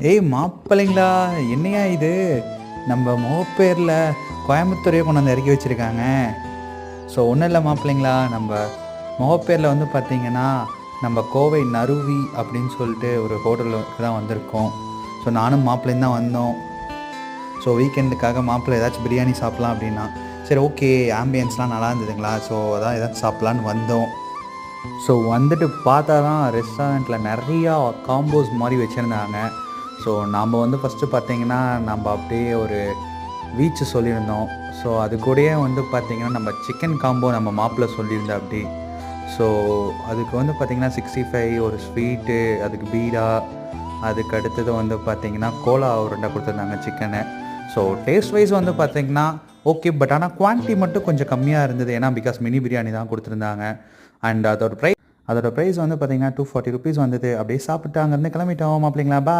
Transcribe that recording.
ஏய் மாப்பிள்ளைங்களா, என்னையா இது? நம்ம முகப்பேரில் கோயம்புத்தூரையே கொண்டு வந்து இறக்கி வச்சுருக்காங்க. ஸோ ஒன்றும் இல்லை மாப்பிள்ளைங்களா, நம்ம முகப்பேரில் வந்து பார்த்திங்கன்னா நம்ம கோவை நறுவி அப்படின்னு சொல்லிட்டு ஒரு ஹோட்டலுக்கு தான் வந்திருக்கோம். ஸோ நானும் மாப்பிள்ளையும் தான் வந்தோம். ஸோ வீக்கெண்டுக்காக மாப்பிள்ளை ஏதாச்சும் பிரியாணி சாப்பிட்லாம் அப்படின்னா, சரி ஓகே ஆம்பியன்ஸ்லாம் நல்லா இருந்ததுங்களா, ஸோ அதான் ஏதாச்சும் சாப்பிட்லான்னு வந்தோம். ஸோ வந்துட்டு பார்த்தா தான் ரெஸ்டாரண்ட்டில் நிறையா காம்போஸ் மாதிரி வச்சுருந்தாங்க. ஸோ நாம் வந்து ஃபஸ்ட்டு பார்த்திங்கன்னா நம்ம அப்படியே ஒரு வீச்சு சொல்லியிருந்தோம். ஸோ அது கூடயே வந்து பார்த்திங்கன்னா நம்ம சிக்கன் காம்போ நம்ம மாப்பிள்ளை சொல்லியிருந்தோம் அப்படி. ஸோ அதுக்கு வந்து பார்த்திங்கன்னா 65 ஒரு ஸ்வீட்டு, அதுக்கு பீடா, அதுக்கு அடுத்தது வந்து பார்த்திங்கன்னா கோலா உருண்டை கொடுத்துருந்தாங்க சிக்கனு. ஸோ டேஸ்ட் வைஸ் வந்து பார்த்திங்கன்னா ஓகே, பட் ஆனால் குவான்டிட்டி மட்டும் கொஞ்சம் கம்மியாக இருந்தது. ஏன்னா பிகாஸ் மினி பிரியாணி தான் கொடுத்துருந்தாங்க. அண்ட் அதோட ப்ரைஸ் வந்து பார்த்திங்கன்னா 240 ருபீஸ் வந்தது. அப்படியே சாப்பிட்டு அங்கேருந்து கிளம்பிட்டோம் மாப்பிள்ளைங்களா.